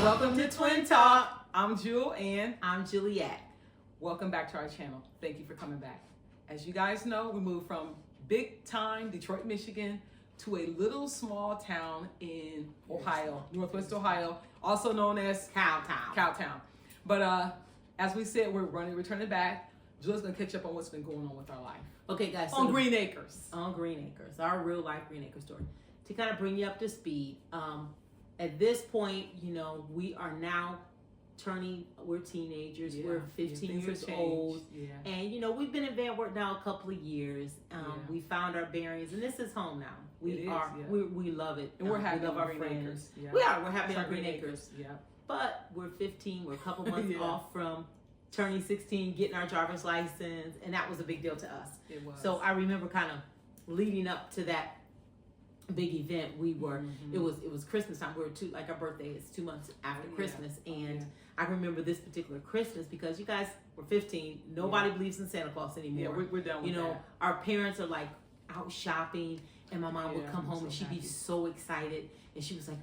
Welcome to Twin Talk. I'm Jewel and I'm Juliet. welcome back to our channel. Thank you for coming back. As you guys know, we moved from big time Detroit, Michigan to a little small town in Ohio, Northwest Ohio, also known as Cowtown. But as we said, we're returning back. Julie's gonna catch up on what's been going on with our life. Okay, guys. On Green Acres. On Green Acres, our real life Green Acres story. To kind of bring you up to speed, at this point, you know, we are now we're teenagers, we're 15 years old. Yeah. And, you know, we've been in Van Wert now a couple of years. We found our bearings, and this is home now. We love it. And we're happy we love on our Green friends. Acres. Yeah. We're happy on Green Acres. Yeah. But we're 15, we're a couple months Yeah. off from turning 16, getting our driver's license, and that was a big deal to us. It was. So I remember kind of leading up to that big event. We were it was Christmas time. We were our birthday is 2 months after Christmas, and I remember this particular Christmas because you guys were 15. Nobody believes in Santa Claus anymore. Yeah, we're done with that. Our parents are like out shopping, and my mom would come home and she'd be so excited, and she was like,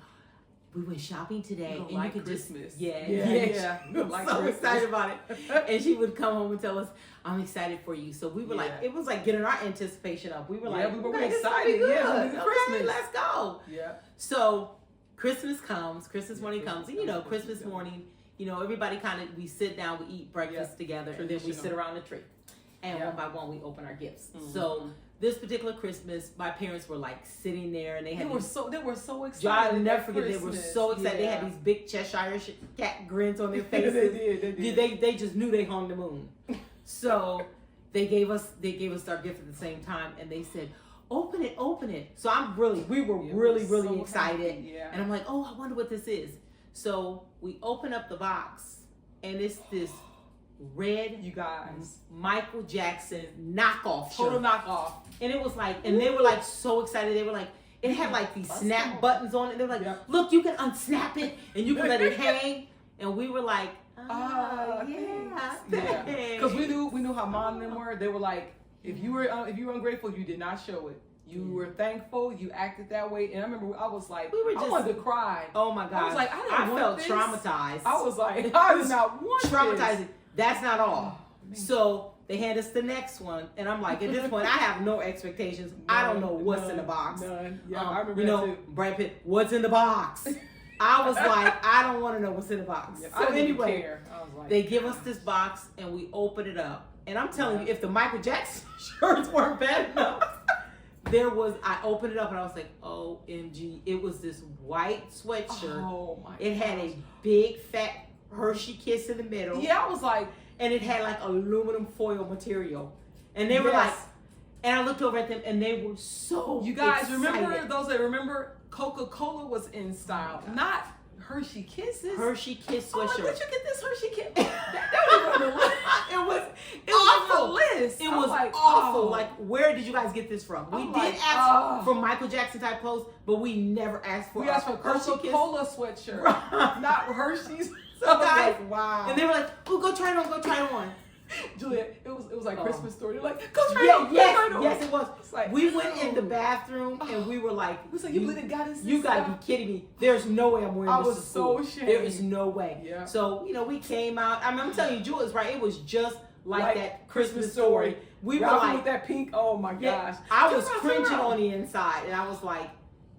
"We went shopping today, and like you could Christmas. just yeah. Like so Christmas. excited about it." And she would come home and tell us, "I'm excited for you." So we were like, it was like getting our anticipation up. We were like, we were okay, excited. Good. Yeah, it's gonna be Christmas. Okay, let's go. Yeah. So Christmas comes, Christmas morning Christmas comes, and you know, comes, Christmas Christmas morning, you know, everybody we sit down, we eat breakfast together, and then we sit around the tree. And one by one, we open our gifts. So this particular Christmas, my parents were like sitting there, and they They were so excited. I'll never forget. They were Christmas. so excited. They had these big Cheshire cat grins on their faces. They did. They just knew they hung the moon. So they gave us our gift at the same time, and they said, "Open it." So we were really so excited. happy. Yeah. And I'm like, "Oh, I wonder what this is." So we open up the box, and it's this red, You guys. Michael Jackson knockoff shirt. Total knockoff. And it was like, and they were like so excited. They were like, it had like these snap buttons on it. They were like, "Look, you can unsnap it and you can let it hang." And we were like, yeah. Because we knew how mom and them were. They were like, if you were ungrateful, you did not show it. You were thankful. You acted that way. And I remember I was like, I wanted to cry. Oh my God! I was like, I felt this. traumatized. I was like, I did not want traumatized. this. That's not all. Man. So they hand us the next one, and I'm like, at this point, I have no expectations. I don't know what's in the box. None. Yeah, I remember that too. Brad Pitt, what's in the box? I was like, I don't want to know what's in the box. Yeah, So anyway, care. I was like, they give us this box, and we open it up. And I'm telling you, if the Michael Jackson shirts weren't bad enough, I opened it up, and I was like, OMG. It was this white sweatshirt. Oh my It had a big, fat Hershey Kiss in the middle. Yeah, I was like, And it had like aluminum foil material. And they were like, and I looked over at them, and they were so you guys excited. remember those that remember Coca-Cola was in style, not Hershey Kisses. Hershey Kiss Oh, sweatshirt. where'd you get this Hershey Kiss? that was on the list. It was awful. on the list. It I'm was like, awful. oh. Like, where did you guys get this from? We I'm did like, ask for Michael Jackson type clothes, but we never asked for. We asked for Hershey Kiss. Coca-Cola sweatshirt, not Hershey's. So I was guys, like, wow. and they were like, "Oh, go try it on. Go try it on." Julia, it was like Christmas story. They're like, go try it on. Yes, it was. It's like, We went in the bathroom and we were like, we said, you believe that God is this You gotta stuff? be kidding me. There's no way I'm wearing I this was to so school. ashamed. There is no way. Yeah. So, you know, we came out. I'm telling you, Jewel is right. It was just like that Christmas story. story. We were Ralphie like, with that pink, oh my gosh. I was Turn cringing around. on the inside, and I was like,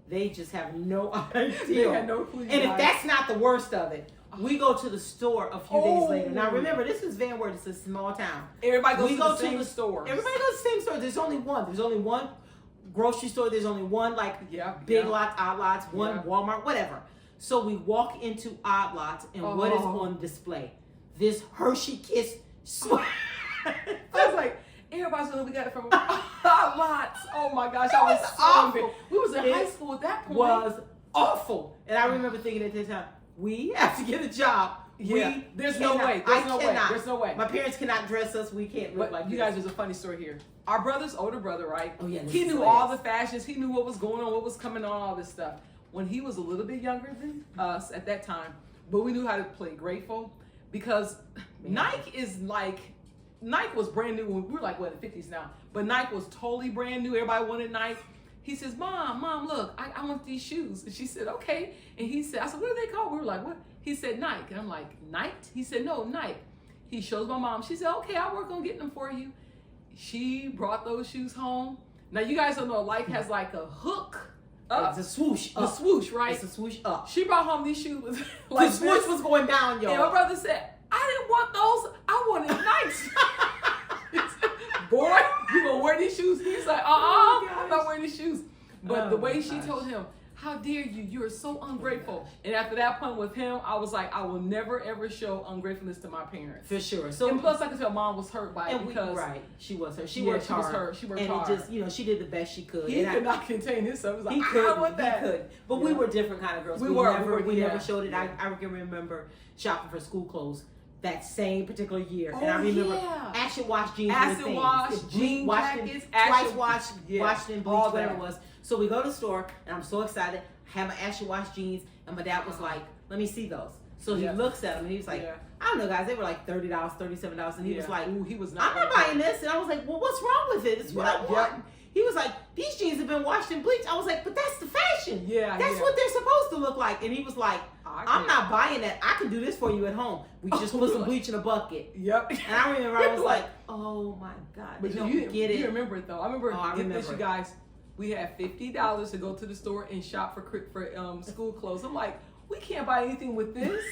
they just have no idea. They had no clue. And if that's not the worst of it, we go to the store a few days later. Now remember, this is Van Wert. It's a small town. Everybody goes We to go the to same the- stores. Everybody goes to the same store. There's only one. There's only one grocery store. There's only one big lots, odd lots, one Walmart, whatever. So we walk into odd lots, and what is on display? This Hershey Kiss sweater. I was like, everybody's gonna we got it from odd lots. Oh my gosh, I was so awful. angry. We was in It high school at that point. Was awful. And I remember thinking at this time, we have to get a job. Yeah, there's no cannot- way. I There's no way. cannot. There's no way. My parents cannot dress us. We can't look But like you this. guys, there's a funny story here. Our brother's older brother, right? Oh, yeah, He this knew is all hilarious. the fashions. He knew what was going on, what was coming on, all this stuff. When he was a little bit younger than us at that time, but we knew how to play grateful because Nike was brand new when we were like, what, the 50s now. But Nike was totally brand new. Everybody wanted Nike. He says, Mom, look, I want these shoes. And she said, okay. And he said, I said, what are they called? We were like, what? He said, Nike. And I'm like, Nike? He said, no, Nike. He shows my mom. She said, okay, I'll work on getting them for you. She brought those shoes home. Now, you guys don't know, Nike has like a hook up. It's a swoosh The up. swoosh, right? It's a swoosh up. She brought home these shoes. With, The swoosh was going down, y'all. And my brother said, I didn't want those. I wanted Nikes. He said, boy, you gonna wear these shoes? He's like, I'm not wearing these shoes. But the way she told him, how dare you? You are so ungrateful. And after that point with him, I was like, I will never ever show ungratefulness to my parents. For sure. So And plus, I could tell mom was hurt by it because she was hurt. She Yeah, worked she was hard. hurt. She worked and hard. it just, she did the best she could. he And could not contain himself. He was like, He I could, want that. he could. But we were different kind of girls. We never yeah. showed it. Yeah. I can remember shopping for school clothes that same particular year. Oh, and I remember yeah. acid wash jeans. Acid were things. wash, It- jean washed jackets, in, acid- twice washed, yeah, washed in bleach, all whatever that. it was. So we go to the store, and I'm so excited. Have my acid wash jeans, and my dad was like, "Let me see those." So he Yeah. looks at them, and he was like, Yeah. "I don't know, guys. They were like $30, $37," and he was Yeah. like, Ooh, he was I'm not buying this. And I was like, well, what's wrong with it? It's what I Yeah, want. yeah. He was like, these jeans have been washed in bleach. I was like, but that's the fashion. Yeah, That's yeah. what they're supposed to look like. And he was like, I'm not buying that. I can do this for you at home. We just put some bleach in a bucket. Yep. And I remember I was like, oh my God. But They don't you get it. You remember it though. I remember. Oh, I Get this, remember you guys. We had $50 to go to the store and shop for school clothes. I'm like, we can't buy anything with this.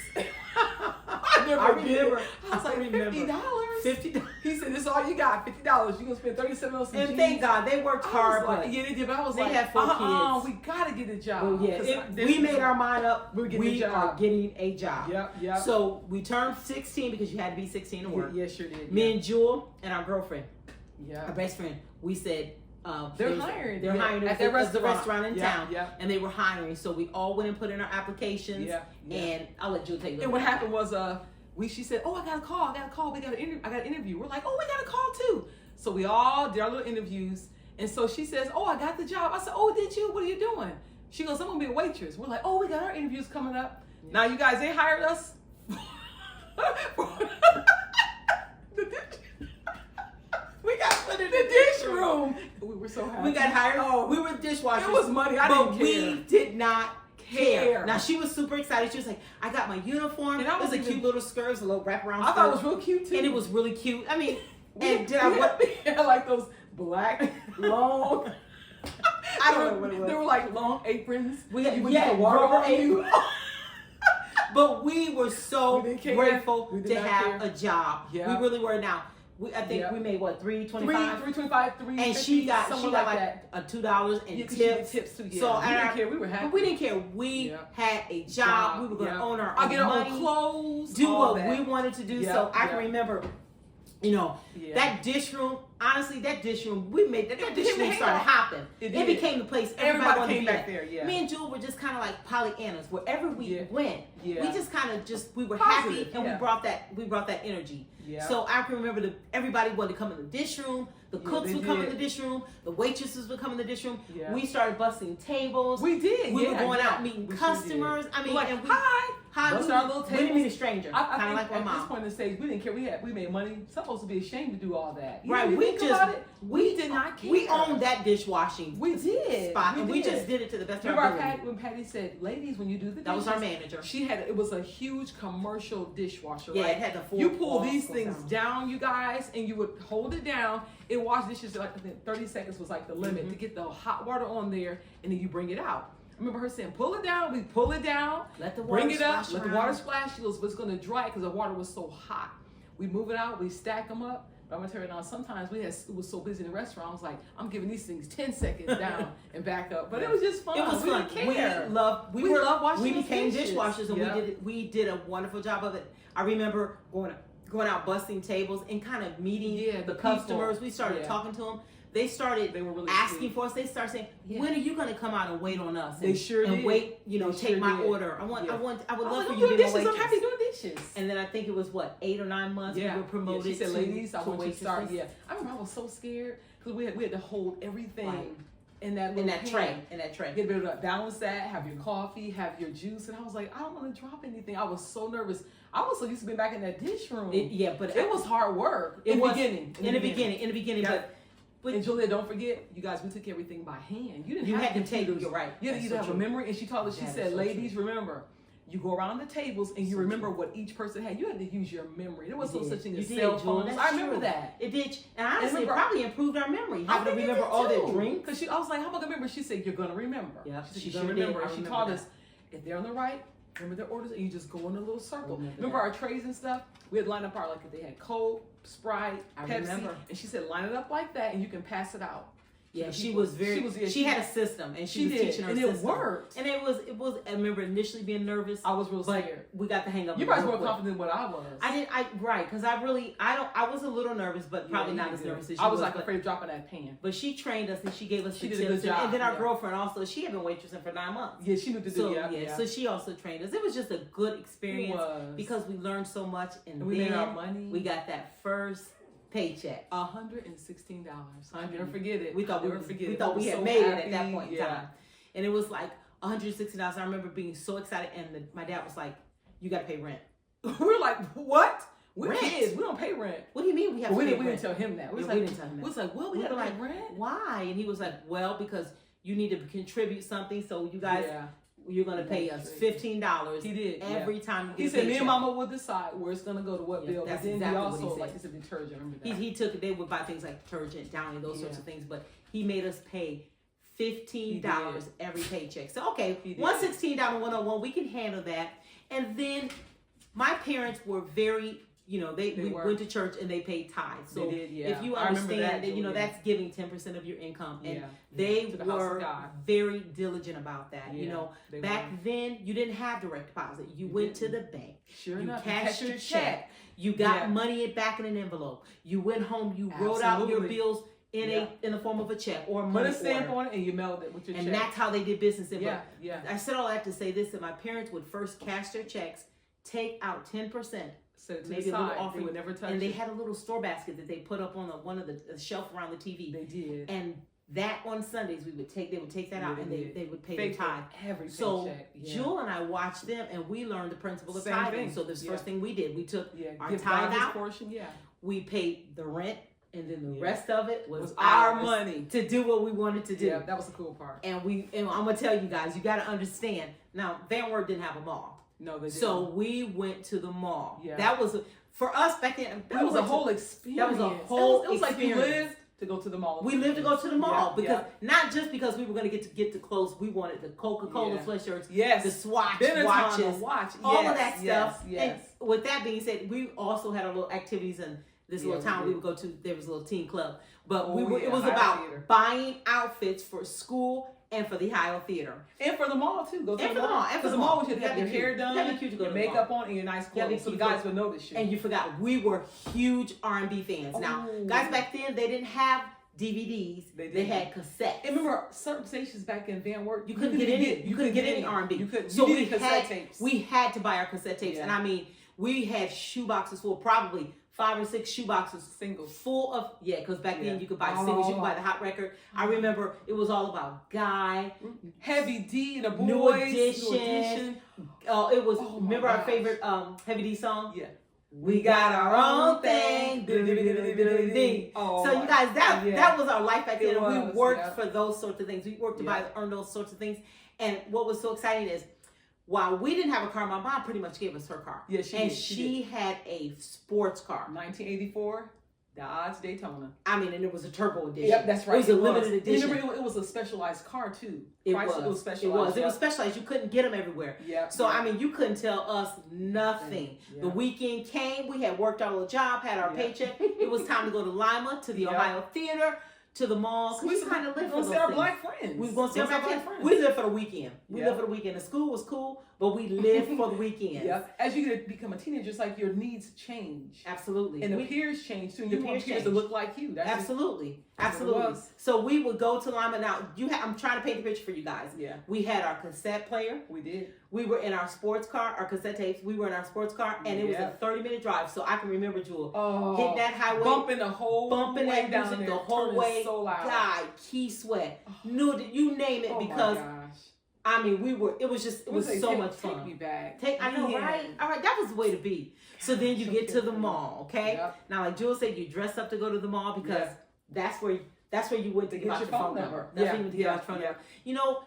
I never I remember. I was like, $50. $50. He said, "This is all you got. $50. You're gonna spend $37 on some And jeans." thank God they worked I hard. was like, But yeah, they did. But I was they like, had 4 kids. we gotta get a job. well, yeah, 'Cause we made our mind up. We're getting a We job. are getting a job. Yep, yep. So we turned 16 because you had to be 16 to work. Yes, sure did. Me and Jewel and our girlfriend, yeah. our best friend, we said They're hiring. They're Yeah, hiring at the the restaurant in Yeah, town, yeah. and they were hiring. So we all went and put in our applications. Yeah, yeah. And I'll let Jewel tell you. And what happened was, she said, "Oh, I got a call. I got an interview." We're like, "Oh, we got a call too." So we all did our little interviews, and so she says, "Oh, I got the job." I said, "Oh, did you? What are you doing?" She goes, "I'm gonna be a waitress." We're like, "Oh, we got our interviews coming up." Now you guys ain't hired us. We got put in The dish room. We were so happy. We got hired. Oh, We were dishwashers. it was money. I but didn't we care. did not care. Care. Now she was super excited. She was like, "I got my uniform. And I It was was a even- cute little skirt, it was a little wraparound I skirt, thought it was real cute too. and it was really cute. I mean, We and did I what? had like those black long. I don't know what it was. They were like long aprons. We had- You would yeah, get water rubber on you. But we were so We didn't care. grateful We did to not have care. a job. Yeah. We really were. Now, I think Yeah. we made what, $3.25? 325, And she got somewhere like like that. a $2 in Yeah, 'cause she did tips. tips too. Yeah. So, we and didn't care. We were happy. But we didn't care. We Yeah. had a job. We were going to Yeah. own our I own get our money, own clothes. do all what that. we wanted to do. Yeah, So I yeah. can remember, Yeah. that dish room. Honestly, that dish room, we made that It dish became room the started hangout. hopping. It It did. became the place everybody Everybody wanted to came be back at. there. Yeah. Me and Jewel were just kind of like Pollyannas. Wherever we Yeah. went, Yeah. we just kind of we were Positive, happy, and yeah. we brought that energy. Yeah. So I can remember everybody wanted to come in the dish room. The Yeah, cooks they would come in did. the dish room. The waitresses would come in the dish room. Yeah. We started busting tables. We did. We were yeah, going yeah. out meeting We sure customers. did. I mean, We're like, and we, hi. Bust our little we didn't tables. meet a stranger. I Kind of think like my at this mom. point in the stage, we didn't care. We made money. Supposed to be ashamed to do all that. You Right, know, you we think just about it, we did not care. We owned that dishwashing We did. spot, and we did. just did it to the best of Remember our our ability. Patty, when Patty said, "Ladies, when you do the dishes," That was our manager. It was a huge commercial dishwasher. Yeah, right? it had the full You pull walls these go things down. down, you guys, and you would hold it down. It washed dishes like I think 30 seconds was like the limit to get the hot water on there, and then you bring it out. I remember her saying, "Pull it down." We pull it down. Let the water Bring it up. splash Let the around. water splash. She goes, "But it's gonna dry because the water was so hot." We move it out. We stack them up. But I'm gonna tell you now. Sometimes it was so busy in the restaurant. I was like, "I'm giving these things 10 seconds down and back up." But it was just fun. It was we fun. Didn't care. We love washing. We those became dishes. dishwashers, and Yeah. we did a wonderful job of it. I remember going out busting tables and kind of meeting Yeah, the the customers. people. We started Yeah. talking to them. They started They were really asking sweet. for us. They started saying, Yeah. "When are you going to come out and wait on us?" They sure and did. wait, They take sure my did. order. I Yeah. would I love was for like, you "I'm to doing be my dishes. I'm waitress." happy doing dishes. And then I think it was 8 or 9 months we were promoted. She said, to, "Ladies, I to want you to start." waitresses. Yeah, I remember I was so scared because we had to hold everything Right. in that little in that pan. tray. In that tray. You had to be able to balance that, have your coffee, have your juice, and I was like, I don't want to drop anything. I was so nervous. I was so used to being back in that dish room. But it was hard work It in the was beginning. in the beginning. Yeah. But And Julia, don't forget, you guys, we took everything by hand. You didn't you have had to take. computers. You're right. You had to That's either so have a true. memory, and she told us, she That is said, so "Ladies, remember, You go around the tables and you remember what each person had. You had to use your memory. There was no such thing as cell phones. I remember that. It did, and honestly, it probably improved our memory. Having to remember all their drinks. Because I was like, how am I gonna remember? She said, you're gonna remember. Yeah, she said, remember. And she taught us, if they're on the right, remember their orders, and you just go in a little circle. Remember our trays and stuff? We had line up our, like if they had Coke, Sprite, Pepsi, and she said, line it up like that, and you can pass it out. Yeah, she had a system, and she was teaching her and system. It worked. And it was. I remember initially being nervous. I was real scared. We got the hang of it. You probably more confident than what I was. Right, because I was a little nervous, but probably not as nervous as you. I was like afraid of dropping that pan. But she trained us, and she gave us the tips. Did a good job. And then our girlfriend also, she had been waitressing for 9 months. Yeah, she knew to do it. So she also trained us. It was just a good experience because we learned so much, and we made our money. We got that first paycheck, $116. I never forget it. We thought we had made it at that point in time, and it was like $160. I remember being so excited, and my dad was like, "You got to pay rent." We were like, "What? We're rent. Kids. We don't pay rent." What do you mean we have to pay rent? We didn't tell him that. We didn't tell him that. We was like, "Well, we got to pay rent." Why? And he was like, "Well, because you need to contribute something, so you guys." Yeah. You're gonna pay us $15. He did every time. He said, "Me and Mama will decide where it's gonna go to what bill." That's then exactly he also, what he said. like he said, detergent. Remember that? He took. They would buy things like detergent, Downy, those sorts of things. But he made us pay $15 every paycheck. So okay, $116, $101. We can handle that. And then my parents were very. We went to church and they paid tithes. So if you understand that, that's giving 10% of your income, and they were very diligent about that. Back then you didn't have direct deposit. You went to the bank. Sure enough, cashed your check. You got money back in an envelope. You went home. You wrote out your bills in the form of a check or a money order. Put a stamp on it and you mailed it with your check. And that's how they did business. I said all that to say this: that my parents would first cash their checks, take out 10%. So maybe a little offering, they would never touch. And they had a little store basket that they put up on one of the shelf around the TV. They did. And that on Sundays they would take that out and they would pay the tithe. Every so Jewel and I watched them and we learned the principle of tithing. So this first thing we did, we took our tithe out. Portion, we paid the rent. And then the rest of it was our money to do what we wanted to do. Yeah, that was the cool part. And I'm gonna tell you guys, you got to understand. Now, Van Wert didn't have a mall. No, they didn't. So we went to the mall. Yeah. That was for us back then. That was a whole experience. That was a whole experience. It was like you lived to go to the mall. We lived to go to the mall because not just because we were going to get the clothes. We wanted the Coca-Cola sweatshirts, the Swatch watches, all of that stuff. And with that being said, we also had our little activities in this little town we would go to. There was a little teen club, but it was about buying outfits for school. And for the Ohio Theater. And for the mall, too. Go to the mall. Because the mall, you have your hair done, your makeup on, and your nice clothes. So the guys would notice you. And you forgot, we were huge R&B fans. Now, guys back then, they didn't have DVDs. They had cassettes. And remember, certain stations back in Van Wert, you couldn't get any R&B. You couldn't. So we had to buy our cassette tapes. And I mean, we had shoe boxes full, probably 5 or 6 shoe boxes, singles, full of because back then you could buy singles, you could buy the hot record. I remember it was all about Guy, Heavy D, and the Boys, New Edition. It was remember our favorite Heavy D song? Yeah. We got our own thing. So you guys, that was our life back then. We worked for those sorts of things. We worked to earn those sorts of things. And what was so exciting is, while we didn't have a car, my mom pretty much gave us her car. Yeah, she had a sports car. 1984, the Dodge Daytona. I mean, and it was a turbo edition. Yep, that's right. It was a limited edition. Remember, it was a specialized car, too. It was specialized. It was specialized. You couldn't get them everywhere. Yeah. So, I mean, you couldn't tell us nothing. Yeah. The weekend came. We had worked out a job, had our paycheck. It was time to go to Lima, to the Ohio Theater, to the mall. So we kind of lived for those things. Black friends. We were going to see our black friends. We lived for the weekend. We lived for the weekend. The school was cool, but we lived for the weekend. Yep. As you become a teenager, it's like your needs change. Absolutely. And the peers change too. And you want peers to look like you. Absolutely. So we would go to Lima. Now, I'm trying to paint the picture for you guys. Yeah. We had our cassette player. We did. We were in our sports car, our cassette tapes. We were in our sports car, and it was a 30-minute drive. So I can remember Jewel hitting that highway, bumping that music the whole way. So loud. God, Key Sweat, you name it, because I mean, it was so much fun. Take me back. I know, right? All right, that was the way to be. So then you get to the mall, okay? Yep. Now, like Jewel said, you dress up to go to the mall because that's where you went to get your phone number. That's where you went to get your phone number. You know,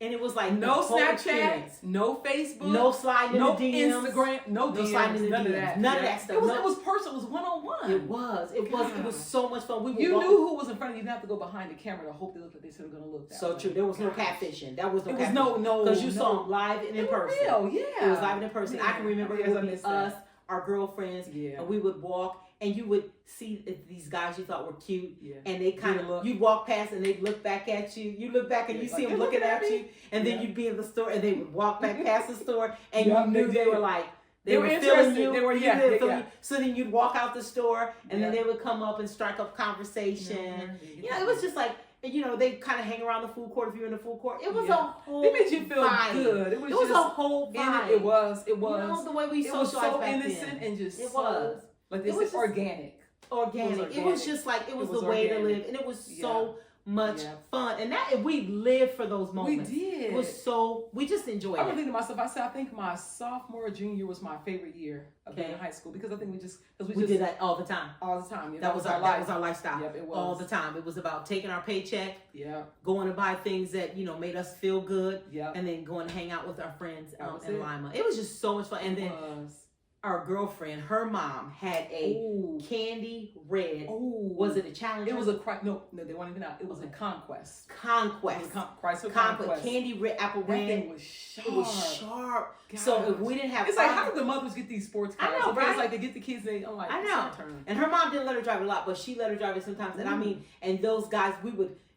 And it was like no the whole Snapchat, experience. no Facebook, No sliding no in the DMs, Instagram, no DMs, sliding in the none DMs, of that. none of that stuff. It was, No. it was personal. It was one-on-one. It was so much fun. We would You walk- knew who was in front of you. You didn't have to go behind the camera to hope they looked like they said they're going to look that So way. true. There was no Gosh. catfishing. That was no It was catfishing. no, Because you no. saw them live and in They were person. real, yeah. It was live and in person. I can remember Yes, it I would be missed us, that. our girlfriends, Yeah. and we would walk, and you would see these guys you thought were cute, Yeah. and they kind You'd look. of, you'd walk past and they'd look back at you. You look back and you Like, see them they're looking looking at at you, me. and then Yeah. you'd be in the store, and they would walk back past the store, and Yeah, you knew they they were did. like, They were feeling interested. you. They were, you yeah, did yeah, feel yeah. you. So then you'd walk out the store, and then Yeah. they would come up and strike up conversation. Mhm. You know, it was just like, they kind of hang around the food court if you're in the food court. It was Yeah. a whole They made you feel vibe. good. It It was, was just, a whole vibe. It was. You know, the way we It was socialized so back innocent then. and just It so, was. like they It said, was just organic. organic. It was just like, it was was the way to organic. live. And it was Yeah. so much Yeah. fun. And that, we lived for those moments. We did. It was so, we just enjoyed I was it. thinking to myself, I said, I think my sophomore or junior year was my favorite year of being in high school because I think we We did that all the time. all the time. You know, That was our lifestyle. Yep, it was. All the time. It was about taking our paycheck, Yeah, going to buy things that, made us feel good, yeah. and then going to hang out with our friends That was in it. Lima. It was just so much fun. And It then was. our girlfriend, her mom had a Ooh. candy red. Ooh. Was it a challenge? It was no, they weren't even out. It was a conquest. Conquest. It was Chrysler Conquest. Conquest. Candy red, apple That red. thing was sharp. It was sharp. So if we didn't have It's like, how did the mothers get these sports cars? I know, Okay, right? It's like they get the kids, I'm like, I it's know. your turn. And her mom didn't let her drive a lot, but she let her drive it sometimes. And I mean, and those guys, we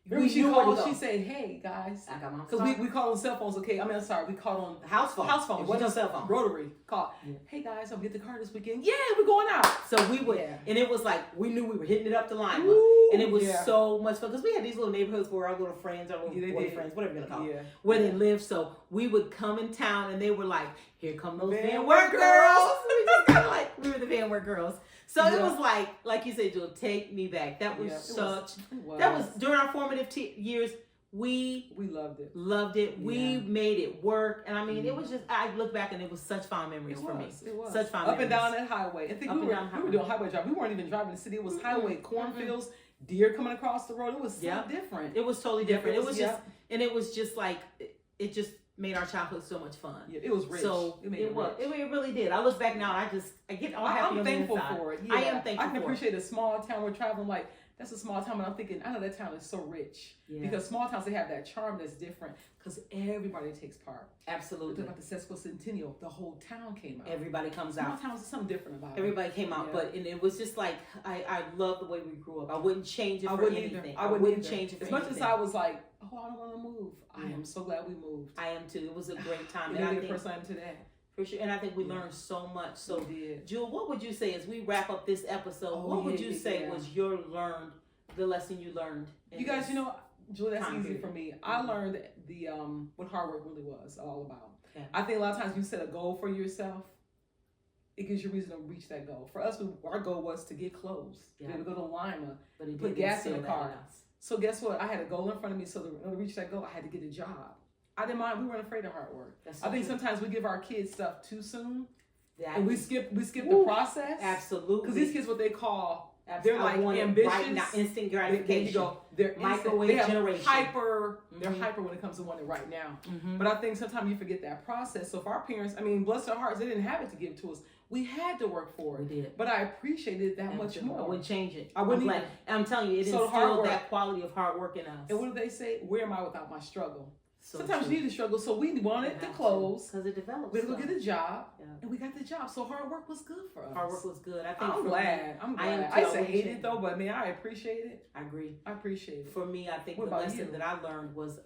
Remember she knew where to called, go. she said, hey, guys. I got my Because we call on cell phones, okay? I mean, I'm sorry, we called on house phone. house phones. It wasn't a cell phone. Rotary. Call. Yeah. Hey, guys, I'm get the car this weekend. Yeah, we're going out. So we would, Yeah. and it was like, we knew we were hitting it up to Lima. Ooh, And it was yeah. so much fun. Because we had these little neighborhoods where our little friends, our little Yeah, they did. boyfriends, whatever you're going to call them, Yeah. where they lived. So we would come in town and they were like, here come those Van Van Wert Wert girls. We just kind of like, we were the Van Wert girls. So it Yeah. was like you said, Jewel, take me back. That was Yeah, it that was during our formative years. We loved it. Loved it. We Yeah. made it work. And I mean, it was just, I look back and it was such fond memories for me. It was. Such fond Up and memories. down that highway. I think Up we and were, down we highway. were doing highway drive. We weren't even driving the city. It was highway, cornfields, deer coming across the road. It was so Yeah. different. It was totally different. Yeah, It was just, and it was just like, it just made our childhood so much fun. Yeah, it was rich. So made it was. rich. It really did. I look back now and I get all happy I'm on thankful the inside. for it. Yeah. I am thankful I can for appreciate a small town we're traveling. Like, that's a small town, but I'm thinking, I know that town is so rich. Yeah. Because small towns, they have that charm that's different because everybody takes part. Absolutely. About the Sesquicentennial, the whole town came out. Everybody comes Small out. towns is something different about it. Everybody came out, Yeah. but and it was just like I love the way we grew up. I wouldn't change it I for wouldn't anything. either. I wouldn't either. change it for as much anything. as I was like, oh, I don't want to move. I Yeah. am so glad we moved. I am too. It was a great time, You and I made me the think person I am today. for sure. And I think we Yeah. learned so much. So, We did. Jewel, what would you say as we wrap up this episode? Oh, what would yeah, you yeah, say yeah. was the lesson you learned? in You guys, this? you know, Julie, that's time easy period. for me. I learned the what hard work really was all about. Okay. I think a lot of times you set a goal for yourself, it gives you a reason to reach that goal. For us, our goal was to get clothes, Yeah. to go to Lima, But it put didn't gas in instill the that car. us. So guess what? I had a goal in front of me. So to reach that goal, I had to get a job. I didn't mind. We weren't afraid of hard work. That's so I think true. sometimes we give our kids stuff too soon, That and we is- skip the Woo. process. absolutely Because these kids, what they call, Absolutely. they're like I want it ambitious. right now, instant there you gratification. go. They're Microwave they have generation. hyper. They're Mhm. hyper when it comes to wanting it right now. Mhm. But I think sometimes you forget that process. So for our parents, I mean, bless their hearts, they didn't have it to give to us. We had to work for We it. did. But I appreciated it that much I more. wouldn't change it. I wouldn't I'm glad. either. And I'm telling you, it So the hard instilled work. that quality of hard work in us. And what do they say? Where am I without my struggle? So Sometimes you need to struggle. So we wanted the clothes. because it develops. We had to go get a job. Yeah. And we got the job. So hard work was good for us. Hard work was good. I think I'm for glad. Me, I'm I am glad. too. I used to wouldn't hate change it though, but man, I appreciate it. I agree. I appreciate it. For me, I think What the about lesson you? that I learned was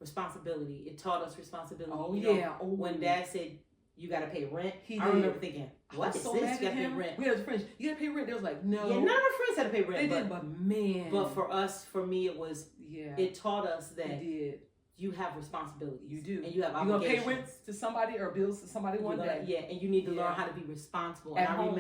responsibility. It taught us responsibility. Oh, You know, yeah. Oh. when Dad said you got to pay rent, He I did. remember thinking, I "What was is so this? mad You at got to pay him. rent." We had friends. You got to pay rent. They was like, no. Yeah, none of our friends had to pay rent. They but, did, but man. but for us, for me, it was. yeah, It taught us that it did. you have responsibilities. You do. And you have You're gonna obligations. pay rent to somebody or bills to somebody one day. Yeah, and you need to Yeah. learn how to be responsible. At and home.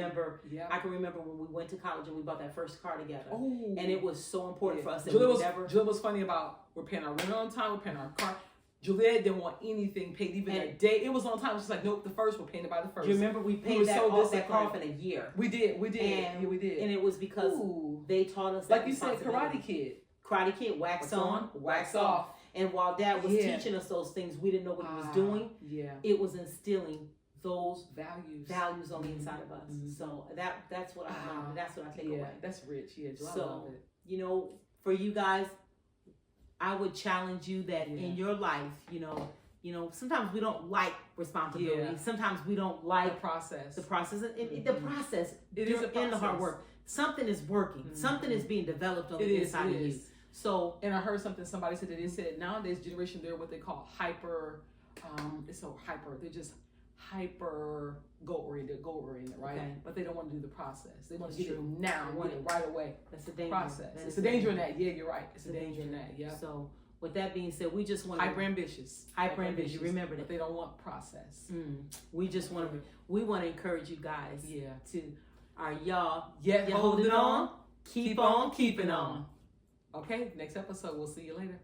I can remember when we went to college and we bought that first car together. Oh, And it was so important for us that Julia we was, never. Julia was funny about we're paying our rent on time, we're paying our car. Juliet didn't want anything paid, even a day. It was on time. She's like, nope, the first, we're paying it by the first. Do you remember we paid were that, so off, that car off disciplined. in a year? We did. And, Yeah, we did. And it was because Ooh. they taught us that Like you said, responsibility. Karate Kid. Karate Kid, wax on, wax off. And while Dad was Yeah. teaching us those things, we didn't know what he was doing. Yeah. It was instilling those Values on the inside of us. Mhm. So that's what I learned. That's what I take Yeah, away. that's rich. Yeah, I So, love it. You know, for you guys, I would challenge you that in your life, you know, sometimes we don't like responsibility. Yeah. Sometimes we don't The like process. the process. And the process, It is a in the hard process. work. Something is working. Mhm. Something is being developed on It the is. inside It of you. is. So, And I heard something. Somebody said that they said nowadays generation they're what they call hyper. It's so hyper. They're just hyper goal oriented, right? Okay. But they don't want to do the process. They want to That's get it true. now, They want get it right away. that's the danger. Process. That It's is a the danger in that. Yeah, you're right. It's a The danger in that. Yeah. So, with that being said, we just want Hyper ambitious. Hyper ambitious. Remember But that. they don't want process. We just want to. We want to encourage you guys. Yeah. To our y'all. Yet You holding on. Keep on keeping on. Okay. Next episode. We'll see you later.